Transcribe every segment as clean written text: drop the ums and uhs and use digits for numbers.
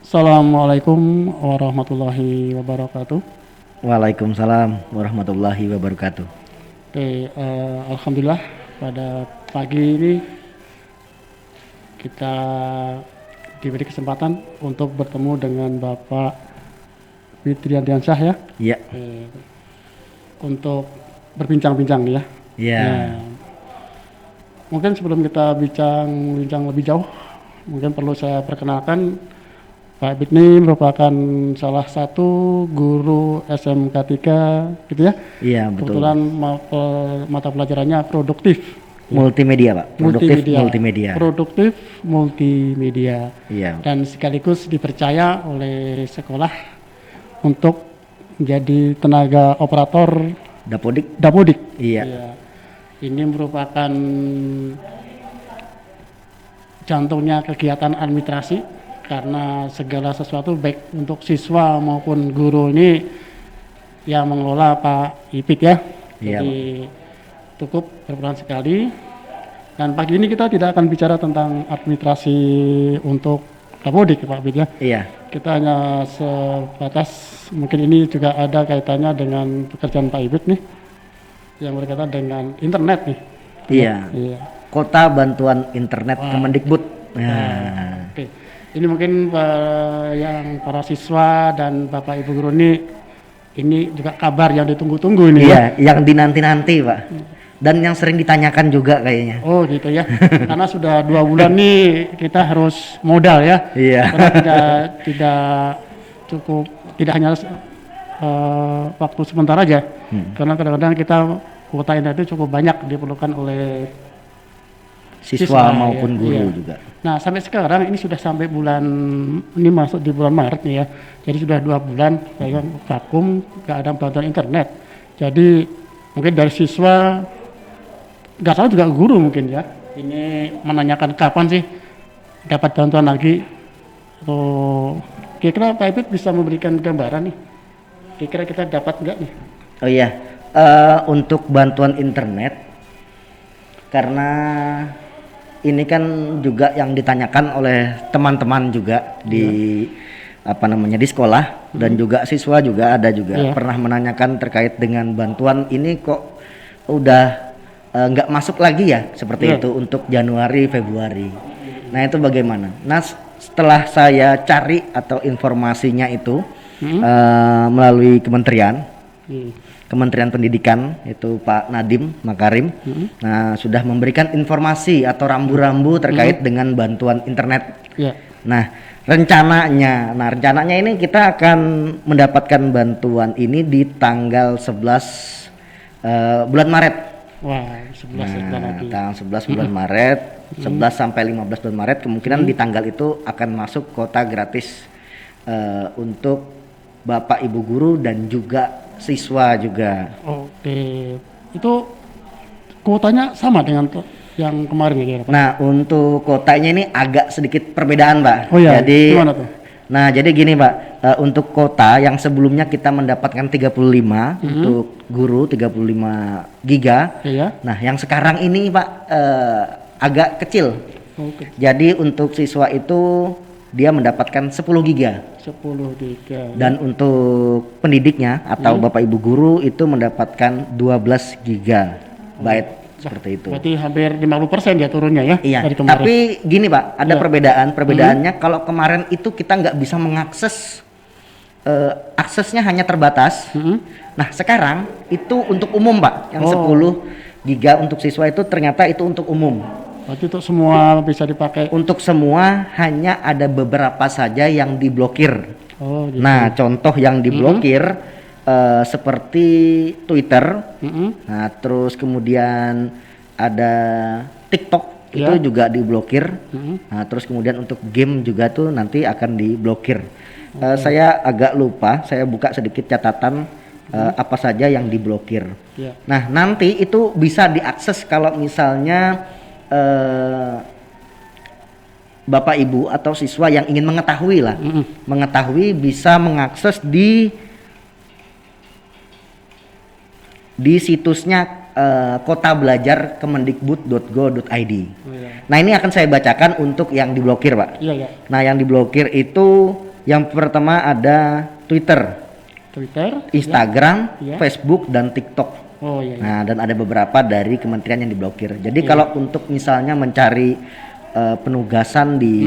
Assalamualaikum warahmatullahi wabarakatuh. Waalaikumsalam warahmatullahi wabarakatuh. Oke, alhamdulillah pada pagi ini kita diberi kesempatan untuk bertemu dengan Bapak Fitriandiansyah ya. Iya. Untuk berbincang-bincang ya. Iya. Nah, mungkin sebelum kita bincang lebih jauh, mungkin perlu saya perkenalkan Pak Ibit ini merupakan salah satu guru SMK 3 gitu ya. Iya, betul. Kebetulan mata pelajarannya produktif. Multimedia, Pak. Produktif multimedia. Iya. Dan sekaligus dipercaya oleh sekolah untuk menjadi tenaga operator Dapodik. Iya. Ini merupakan jantungnya kegiatan administrasi, karena segala sesuatu baik untuk siswa maupun guru ini yang mengelola Pak Ipit ya. Iya, Jadi cukup berperan sekali. Dan pagi ini kita tidak akan bicara tentang administrasi untuk Dapodik Pak Ipit ya. Iya. Kita hanya sebatas, mungkin ini juga ada kaitannya dengan pekerjaan Pak Ipit nih, yang berkaitan dengan internet nih. Iya. Iya. Kota Bantuan Internet Kemendikbud. Nah, oke. Ini mungkin yang para siswa dan Bapak Ibu guru ini juga kabar yang ditunggu-tunggu ini Iya, ya. yang dinanti-nanti, Pak. Dan yang sering ditanyakan juga kayaknya. Oh gitu ya. Karena sudah 2 bulan nih kita harus modal ya. Iya. Karena tidak cukup, tidak hanya waktu sebentar aja. Karena kadang-kadang kita kuota internet itu cukup banyak diperlukan oleh Siswa maupun ya. guru Iya. juga. Nah sampai sekarang ini sudah sampai ini masuk di bulan Maret nih ya. Jadi sudah 2 bulan saya vakum, nggak ada bantuan internet. Jadi mungkin dari siswa, nggak salah juga guru mungkin ya, ini menanyakan kapan sih dapat bantuan lagi. Atau kira-kira Pak Ipit bisa memberikan gambaran nih, kira-kira kita dapat nggak nih? Oh iya, untuk bantuan internet, karena ini kan juga yang ditanyakan oleh teman-teman juga di di sekolah, dan juga siswa juga ada juga pernah menanyakan terkait dengan bantuan ini kok udah nggak masuk lagi ya seperti itu untuk Januari Februari. Nah itu bagaimana? Nah setelah saya cari atau informasinya itu melalui Kementerian Pendidikan, itu Pak Nadiem Makarim, nah sudah memberikan informasi atau rambu-rambu terkait dengan bantuan internet. Nah rencananya ini kita akan mendapatkan bantuan ini di tanggal 11 bulan Maret. Wah, 11 bulan lagi. Tanggal 11 bulan Maret, 11 sampai 15 bulan Maret, kemungkinan di tanggal itu akan masuk kuota gratis untuk Bapak Ibu guru dan juga siswa juga. Oke, itu kuotanya sama dengan yang kemarin ya Pak? Nah untuk kuotanya ini agak sedikit perbedaan Pak. Oh iya, jadi gimana tuh? Nah jadi gini Pak, untuk kuota yang sebelumnya kita mendapatkan 35 untuk guru 35 giga. Iya. Nah yang sekarang ini Pak agak kecil. Okay. Jadi untuk siswa itu dia mendapatkan 10 giga. 10 giga. Dan untuk pendidiknya atau Bapak Ibu guru itu mendapatkan 12 giga byte seperti itu. Berarti hampir 50% ya turunnya ya? Iya. Dari kemarin. Tapi gini Pak, ada perbedaannya. Kalau kemarin itu kita nggak bisa mengakses, aksesnya hanya terbatas. Nah sekarang itu untuk umum Pak, yang 10 giga untuk siswa itu ternyata itu untuk umum. Berarti untuk semua bisa dipakai? Untuk semua, hanya ada beberapa saja yang diblokir. Oh, gitu. Nah contoh yang diblokir seperti Twitter, nah terus kemudian ada TikTok itu juga diblokir. Nah terus kemudian untuk game juga tuh nanti akan diblokir. Saya agak lupa, saya buka sedikit catatan apa saja yang diblokir. Nah nanti itu bisa diakses kalau misalnya Bapak Ibu atau siswa yang ingin mengetahui lah, mengetahui bisa mengakses di situsnya Kota Belajar Kemendikbud.go.id. Nah ini akan saya bacakan untuk yang diblokir Pak. Nah yang diblokir itu Yang pertama ada Twitter, Twitter, Instagram, Ya. Facebook, dan TikTok. Oh iya. Nah, dan ada beberapa dari kementerian yang diblokir. Jadi Iya. kalau untuk misalnya mencari penugasan di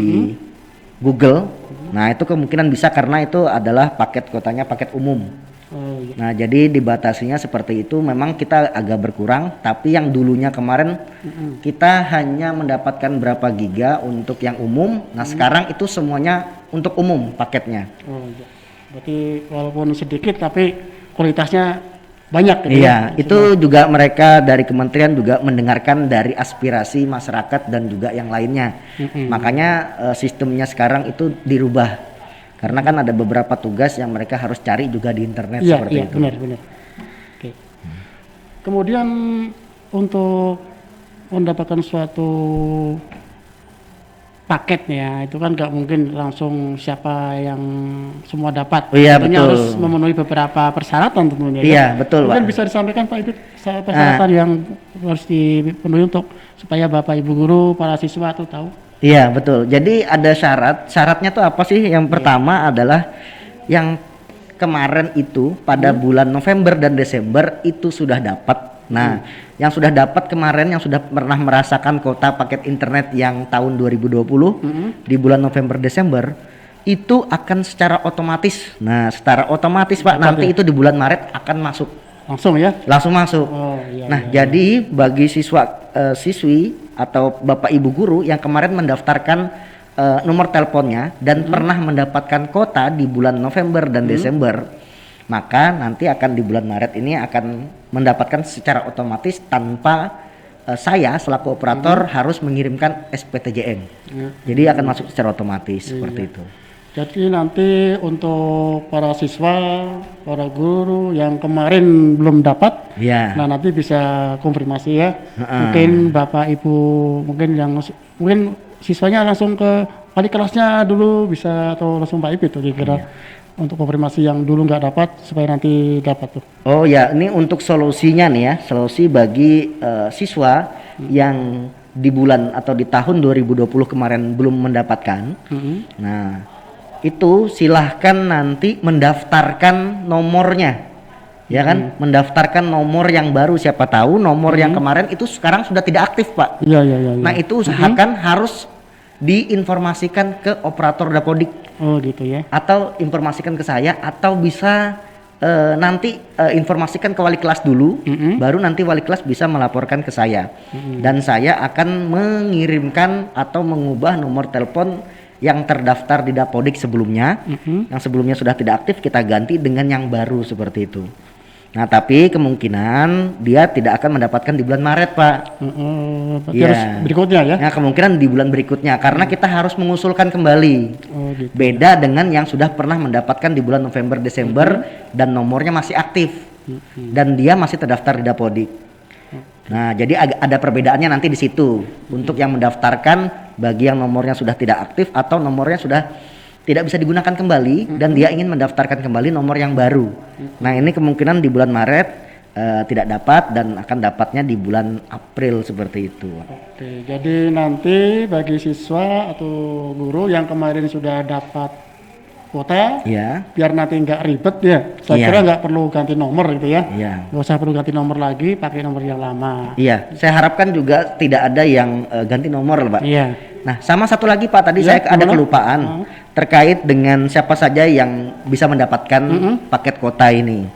Google, nah itu kemungkinan bisa karena itu adalah paket kuotanya paket umum. Oh iya. Nah, jadi dibatasinya seperti itu. Memang kita agak berkurang, tapi yang dulunya kemarin kita hanya mendapatkan berapa giga untuk yang umum. Nah, sekarang itu semuanya untuk umum paketnya. Oh iya. Berarti walaupun sedikit tapi kualitasnya banyak gitu Iya, ya. itu juga mereka dari kementerian juga mendengarkan dari aspirasi masyarakat dan juga yang lainnya. Makanya sistemnya sekarang itu dirubah. Karena kan ada beberapa tugas yang mereka harus cari juga di internet Iya, seperti iya, itu. benar. Oke. Kemudian untuk mendapatkan suatu paketnya itu kan nggak mungkin langsung siapa yang semua dapat. Oh iya, Tentunya betul. harus memenuhi beberapa persyaratan tentunya. Iya, ya. betul, Mungkin Pak. bisa disampaikan Pak itu persyaratan yang harus dipenuhi untuk supaya Bapak Ibu guru, para siswa itu tahu. Iya, betul. Jadi ada syaratnya tuh apa sih? Yang pertama adalah yang kemarin itu pada bulan November dan Desember itu sudah dapat. Nah, yang sudah dapat kemarin yang sudah pernah merasakan kuota paket internet yang tahun 2020 di bulan November Desember itu akan secara otomatis. Nah, secara otomatis Pak, nanti itu di bulan Maret akan masuk. Langsung ya. Langsung masuk. Oh iya. Nah, jadi bagi siswi atau Bapak Ibu guru yang kemarin mendaftarkan nomor teleponnya dan pernah mendapatkan kuota di bulan November dan Desember, maka nanti akan di bulan Maret ini akan mendapatkan secara otomatis tanpa saya selaku operator harus mengirimkan SPTJM. Jadi akan masuk secara otomatis seperti itu. Jadi nanti untuk para siswa, para guru yang kemarin belum dapat, Ya. nah nanti bisa konfirmasi ya. Mungkin Bapak Ibu, mungkin siswanya langsung ke wali kelasnya dulu bisa atau langsung Pak Ibu itu kira-kira untuk konfirmasi yang dulu nggak dapat supaya nanti dapat tuh. Oh ya, ini untuk solusinya nih ya, solusi bagi siswa yang di bulan atau di tahun 2020 kemarin belum mendapatkan. Nah, itu silahkan nanti mendaftarkan nomornya, ya kan? Mendaftarkan nomor yang baru, siapa tahu nomor yang kemarin itu sekarang sudah tidak aktif, Pak. Iya. Nah, itu usahakan harus diinformasikan ke operator Dapodik Oh gitu ya. atau informasikan ke saya atau bisa nanti informasikan ke wali kelas dulu, baru nanti wali kelas bisa melaporkan ke saya dan saya akan mengirimkan atau mengubah nomor telepon yang terdaftar di Dapodik sebelumnya, yang sebelumnya sudah tidak aktif kita ganti dengan yang baru seperti itu. Nah, tapi kemungkinan dia tidak akan mendapatkan di bulan Maret, Pak. Berarti Iya. harus berikutnya ya. Nah, kemungkinan di bulan berikutnya karena kita harus mengusulkan kembali. Oh gitu. Beda dengan yang sudah pernah mendapatkan di bulan November Desember dan nomornya masih aktif dan dia masih terdaftar di Dapodik. Nah, jadi ada perbedaannya nanti di situ untuk yang mendaftarkan bagi yang nomornya sudah tidak aktif atau nomornya sudah tidak bisa digunakan kembali dan dia ingin mendaftarkan kembali nomor yang baru. Nah, ini kemungkinan di bulan Maret tidak dapat dan akan dapatnya di bulan April seperti itu. Oke, jadi nanti bagi siswa atau guru yang kemarin sudah dapat kuota, Ya. biar nanti nggak ribet ya. Saya Iya. kira nggak perlu ganti nomor gitu ya. Iya. Nggak usah perlu ganti nomor lagi, pakai nomor yang lama. Iya, saya harapkan juga tidak ada yang ganti nomor, Pak. Iya. Nah, sama satu lagi Pak, tadi Ya, saya ada gimana? kelupaan terkait dengan siapa saja yang bisa mendapatkan paket kuota ini.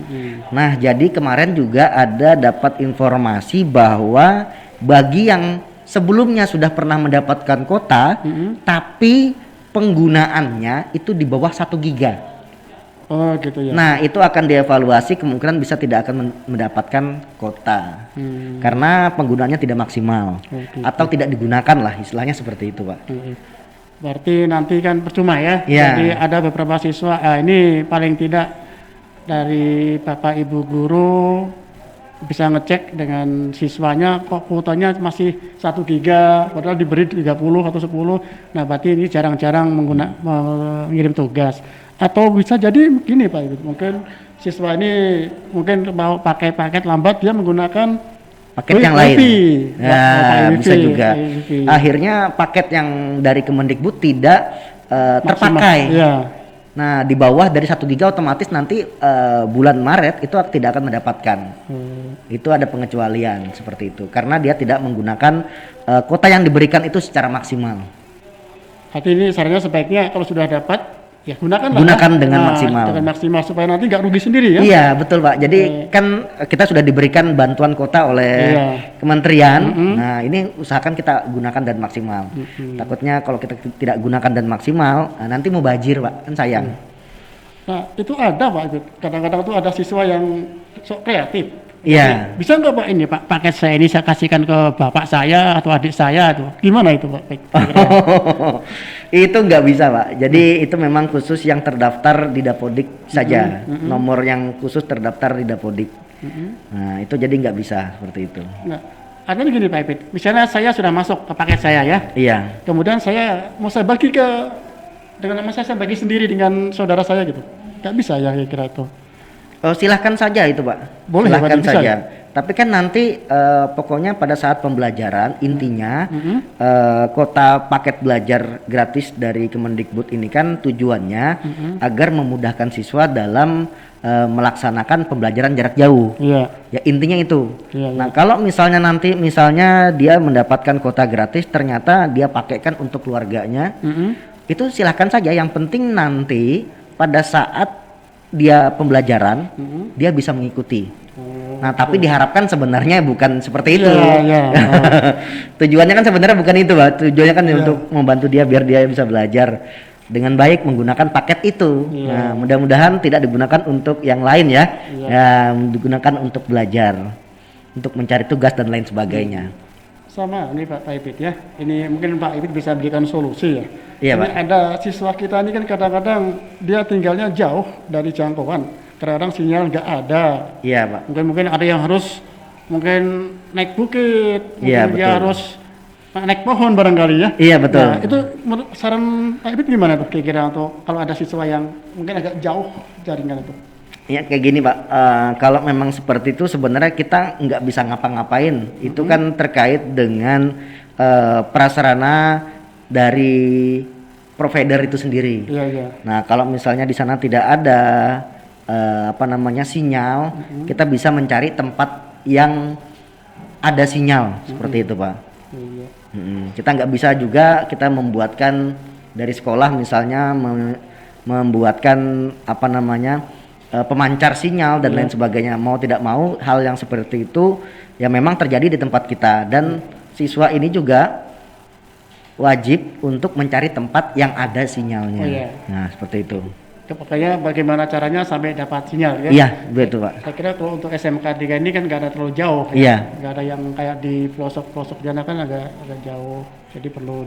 Nah, jadi kemarin juga ada dapat informasi bahwa bagi yang sebelumnya sudah pernah mendapatkan kuota, tapi penggunaannya itu di bawah 1 giga. Oh gitu ya. Nah, itu akan dievaluasi, kemungkinan bisa tidak akan mendapatkan kuota. Karena penggunaannya tidak maksimal Oke. atau tidak digunakan lah, istilahnya seperti itu, Pak. Berarti nanti kan percuma ya. Iya. Jadi ada beberapa siswa, ini paling tidak dari Bapak Ibu guru bisa ngecek dengan siswanya kok kuotanya masih 1 giga padahal diberi 30 atau 10. Nah, berarti ini jarang-jarang mengirim tugas. Atau bisa jadi begini Pak Ibu, mungkin siswa ini mungkin mau pakai paket lambat, dia menggunakan Paket yang lain. wifi. Nah, wifi, bisa juga. wifi. Akhirnya paket yang dari Kemendikbud tidak terpakai. Iya. Nah, di bawah dari 1 giga otomatis nanti bulan Maret itu tidak akan mendapatkan. Itu ada pengecualian seperti itu karena dia tidak menggunakan kuota yang diberikan itu secara maksimal. Arti ini sarannya sebaiknya kalau sudah dapat ya gunakan dengan maksimal. Dengan maksimal supaya nanti nggak rugi sendiri ya. Iya betul Pak. Jadi kan kita sudah diberikan bantuan kuota oleh kementerian. Nah ini usahakan kita gunakan dan maksimal. Takutnya kalau kita tidak gunakan dan maksimal, nanti mau bajir Pak, kan sayang. Nah itu ada Pak, kadang-kadang tuh ada siswa yang sok kreatif. Iya. Bisa nggak Pak ini Pak, paket saya ini saya kasihkan ke bapak saya atau adik saya tuh, gimana itu Pak? Itu nggak bisa Pak. Jadi itu memang khusus yang terdaftar di Dapodik saja. Nomor yang khusus terdaftar di Dapodik. Nah itu jadi nggak bisa seperti itu. Nah, artinya gini Pak Ipit, misalnya saya sudah masuk ke paket saya ya. Iya. Kemudian saya mau saya bagi dengan nama saya bagi sendiri dengan saudara saya gitu. Nggak bisa ya kira-kira itu. Oh, silahkan saja itu Pak. Boleh, silahkan bisa, saja. ya? Tapi kan nanti pokoknya pada saat pembelajaran intinya kuota paket belajar gratis dari Kemendikbud ini kan tujuannya agar memudahkan siswa dalam melaksanakan pembelajaran jarak jauh. Iya. Ya intinya itu. Iya, Nah kalau misalnya nanti dia mendapatkan kuota gratis ternyata dia pakaikan untuk keluarganya, itu silahkan saja. Yang penting nanti pada saat dia pembelajaran dia bisa mengikuti. Nah tapi diharapkan sebenarnya bukan seperti itu. Tujuannya kan sebenarnya bukan itu Pak. Tujuannya kan untuk membantu dia biar dia bisa belajar dengan baik menggunakan paket itu. Nah mudah-mudahan tidak digunakan untuk yang lain ya. Ya digunakan untuk belajar, untuk mencari tugas dan lain sebagainya. Sama ini Pak Ipit ya. Ini mungkin Pak Ipit bisa berikan solusi ya. Iya Pak. Ada siswa kita ini kan kadang-kadang dia tinggalnya jauh dari jangkauan. Kadang-kadang sinyal nggak ada. Iya Pak. Mungkin ada yang harus naik bukit. Mungkin dia harus naik pohon barangkali ya. Iya betul. Nah itu saran Pak Ipit gimana tuh kira-kira untuk kalau ada siswa yang mungkin agak jauh jaringan itu? Ya kayak gini Pak, kalau memang seperti itu sebenarnya kita nggak bisa ngapa-ngapain. Itu kan terkait dengan prasarana dari provider itu sendiri. Nah kalau misalnya di sana tidak ada sinyal, kita bisa mencari tempat yang ada sinyal seperti itu Pak. Kita nggak bisa juga kita membuatkan dari sekolah misalnya membuatkan pemancar sinyal dan lain sebagainya. Mau tidak mau hal yang seperti itu ya memang terjadi di tempat kita dan siswa ini juga wajib untuk mencari tempat yang ada sinyalnya. Nah seperti itu. Makanya bagaimana caranya sampai dapat sinyal ya? Iya betul Pak. Saya kira kalau untuk SMK 3 ini kan nggak ada terlalu jauh. Nggak ada yang kayak di pelosok sana kan agak jauh. Jadi perlu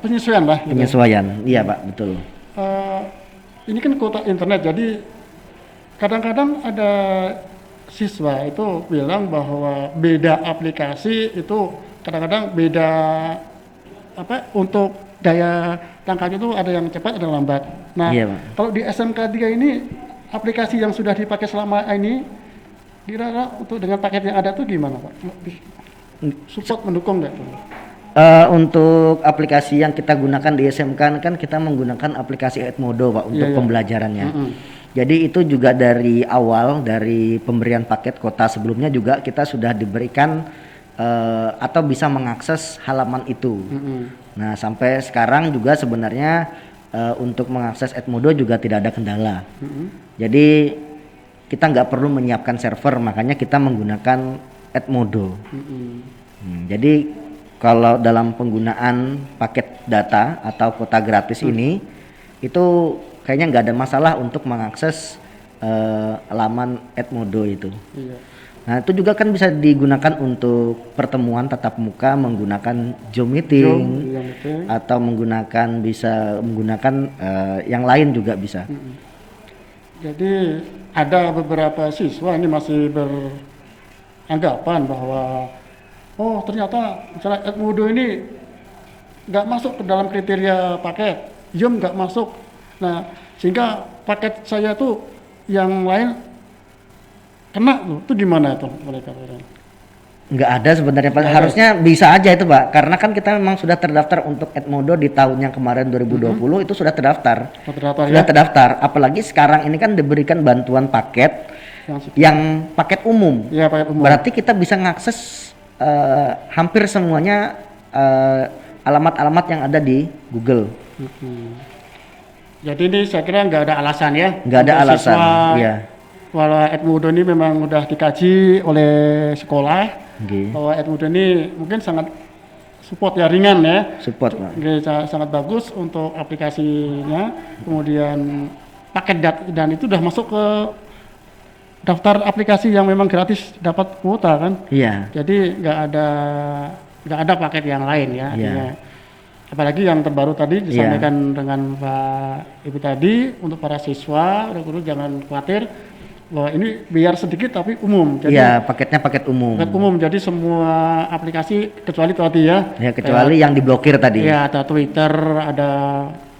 penyesuaian lah. Penyesuaian, iya Pak betul. Ini kan kuota internet, jadi kadang-kadang ada siswa itu bilang bahwa beda aplikasi itu kadang-kadang beda untuk daya tangkapnya itu ada yang cepat ada yang lambat. Nah kalau di SMK 3 ini aplikasi yang sudah dipakai selama ini kira-kira untuk dengan paket yang ada tuh gimana Pak? Support mendukung nggak tuh? Untuk aplikasi yang kita gunakan di SMK kan kita menggunakan aplikasi Edmodo Pak untuk pembelajarannya. Jadi itu juga dari awal dari pemberian paket kuota sebelumnya juga kita sudah diberikan atau bisa mengakses halaman itu. Nah sampai sekarang juga sebenarnya untuk mengakses Edmodo juga tidak ada kendala. Jadi kita nggak perlu menyiapkan server, makanya kita menggunakan Edmodo. Jadi kalau dalam penggunaan paket data atau kuota gratis ini itu kayaknya nggak ada masalah untuk mengakses laman Edmodo itu. Nah itu juga kan bisa digunakan untuk pertemuan tatap muka menggunakan Zoom meeting atau menggunakan yang lain juga bisa. Jadi ada beberapa siswa ini masih beranggapan bahwa ternyata misalnya Edmodo ini nggak masuk ke dalam kriteria paket, Zoom nggak masuk. Nah sehingga paket saya tuh yang lain kena tuh, itu gimana tuh mereka? Nggak ada sebenarnya Pak. Nggak ada. Harusnya bisa aja itu Pak. Karena kan kita memang sudah terdaftar untuk Edmodo di tahun yang kemarin 2020 itu sudah terdaftar. Terdaftar Sudah ya. terdaftar. Apalagi sekarang ini kan diberikan bantuan paket yang paket umum. Ya paket umum. Berarti kita bisa mengakses hampir semuanya alamat-alamat yang ada di Google. Jadi ini saya kira nggak ada alasan ya. Nggak ada untuk alasan. siswa, Iya. Walau Edmodo ini memang udah dikaji oleh sekolah Oke. bahwa Edmodo ini mungkin sangat support ya, ringan ya. Support Pak. Oke, sangat bagus untuk aplikasinya. Kemudian paket dan itu udah masuk ke daftar aplikasi yang memang gratis dapat kuota kan. Iya. Jadi nggak ada paket yang lain ya. Iya. Artinya. Apalagi yang terbaru tadi disampaikan dengan Pak Ibu tadi, untuk para siswa, guru jangan khawatir bahwa ini biar sedikit tapi umum. Jadi Iya, paketnya paket umum. paket umum, jadi semua aplikasi kecuali tadi ya. Ya kecuali yang diblokir tadi. Ya, ada Twitter, ada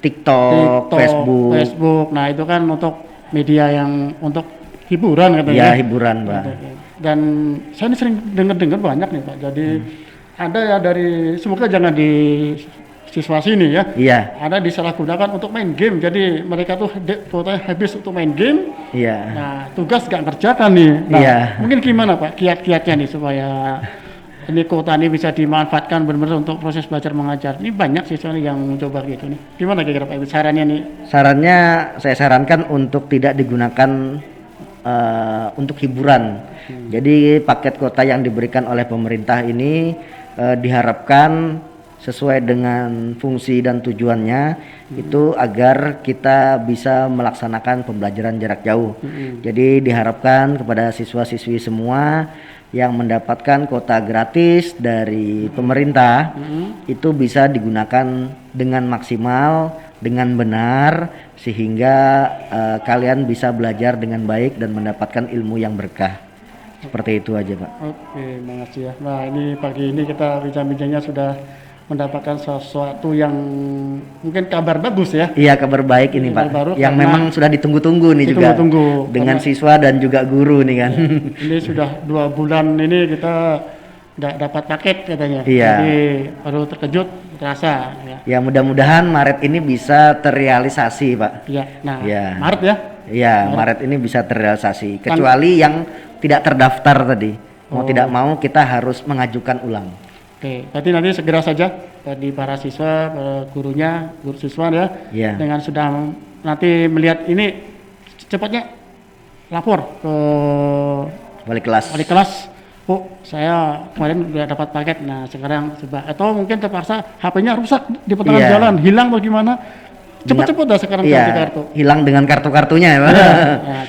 TikTok, Facebook. Facebook. Nah itu kan untuk media yang untuk hiburan Ya katanya. hiburan Pak. Dan saya ini sering dengar banyak nih Pak. Jadi ada ya dari, semoga jangan di siswa sini ya. Iya. Ada disalahgunakan untuk main game. Jadi mereka tuh kuotanya habis untuk main game. Iya. Nah tugas nggak kerjakan nih. Nah Iya. mungkin gimana Pak kiat-kiatnya nih supaya ini kuota ini bisa dimanfaatkan benar-benar untuk proses belajar mengajar. Ini banyak siswa nih yang mencoba gitu nih. Gimana kira-kira Pak Ibu sarannya nih? Sarannya saya sarankan untuk tidak digunakan untuk hiburan. Jadi paket kuota yang diberikan oleh pemerintah ini diharapkan sesuai dengan fungsi dan tujuannya itu agar kita bisa melaksanakan pembelajaran jarak jauh. Jadi diharapkan kepada siswa-siswi semua yang mendapatkan kuota gratis dari pemerintah itu bisa digunakan dengan maksimal, dengan benar, sehingga kalian bisa belajar dengan baik dan mendapatkan ilmu yang berkah. Seperti itu aja Pak. Oke, makasih ya. Nah ini pagi ini kita bincang-bincangnya sudah mendapatkan sesuatu yang mungkin kabar bagus ya. Iya kabar baik ini Pak, baru yang karena memang sudah ditunggu-tunggu nih juga dengan karena siswa dan juga guru nih kan. ini sudah 2 bulan ini kita nggak dapat paket katanya. Iya. Jadi baru terkejut terasa ya. Ya mudah-mudahan Maret ini bisa terrealisasi Pak. Iya. Nah Iya. Maret ya. Iya Maret ini bisa terrealisasi kecuali yang tidak terdaftar tadi. Mau tidak mau kita harus mengajukan ulang. Oke, berarti nanti segera saja bagi para siswa, gurunya, guru siswa ya, Iya. dengan sudah nanti melihat ini cepatnya lapor ke Wali kelas. wali kelas. Bu, saya kemarin udah dapat paket, nah sekarang coba, atau mungkin terpaksa HP-nya rusak di pertengahan Iya. jalan, hilang atau gimana? Cepet-cepet dah sekarang ganti Iya, kartu. hilang dengan kartu-kartunya ya Pak. Ya,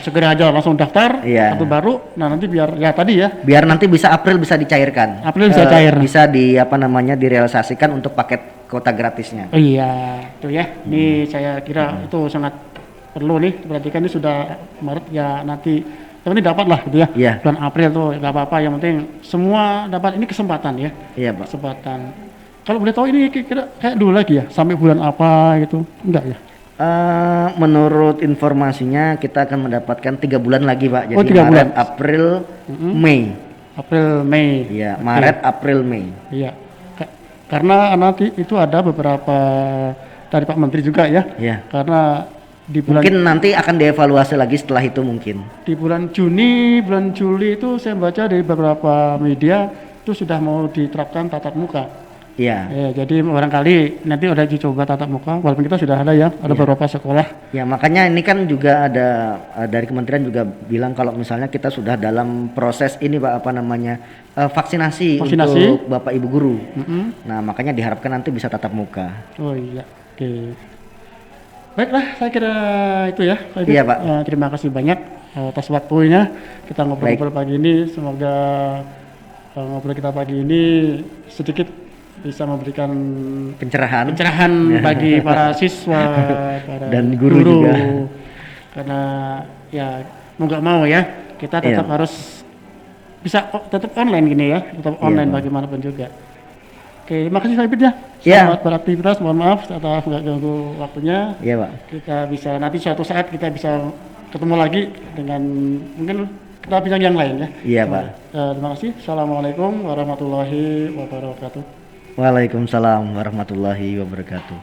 segera aja langsung daftar, Iya. kartu baru. Nah nanti biar ya tadi ya, Biar nanti bisa April bisa dicairkan. April bisa cair. Bisa di apa namanya direalisasikan untuk paket kuota gratisnya. oh iya, itu ya. Ini saya kira itu sangat perlu nih. Berarti kan ini sudah Maret ya, nanti ini dapat lah gitu ya. Iya. Bulan April tuh nggak apa-apa. Yang penting semua dapat, ini kesempatan ya. Iya Pak. Kesempatan. Kalau boleh tahu ini kira kayak dulu lagi ya, sampai bulan apa gitu? Enggak ya? Menurut informasinya kita akan mendapatkan 3 bulan lagi Pak. Jadi 3 bulan. Maret, April, Mei. April, Mei. Iya, Maret, April, Mei. Iya. Karena nanti itu ada beberapa dari Pak Menteri juga ya. Iya. Karena di bulan Mungkin nanti akan dievaluasi lagi setelah itu mungkin. di bulan Juni, bulan Juli itu saya baca dari beberapa media itu sudah mau diterapkan tatap muka. Iya. Ya, jadi barangkali nanti udah dicoba tatap muka, walaupun kita sudah ada ya, ada beberapa sekolah. Ya makanya ini kan juga ada dari kementerian juga bilang kalau misalnya kita sudah dalam proses ini Pak apa namanya vaksinasi untuk Bapak Ibu guru. Nah makanya diharapkan nanti bisa tatap muka. Oh iya, oke. Baiklah, saya kira itu ya. Iya Pak. Terima kasih banyak atas waktunya. Kita ngobrol-ngobrol pagi ini. Semoga ngobrol kita pagi ini sedikit bisa memberikan Pencerahan. bagi para siswa, para Dan guru juga. Karena ya mau nggak mau ya, kita tetap harus bisa tetap online gini ya, tetap online bagaimanapun juga. Oke, makasih Pak Ibit ya. Selamat beraktivitas, mohon maaf atas nggak ganggu waktunya. Iya Pak. Kita bisa nanti suatu saat kita bisa ketemu lagi dengan mungkin kita yang lain ya. Iya, Pak. Terima kasih. Assalamualaikum warahmatullahi wabarakatuh. Waalaikumsalam warahmatullahi wabarakatuh.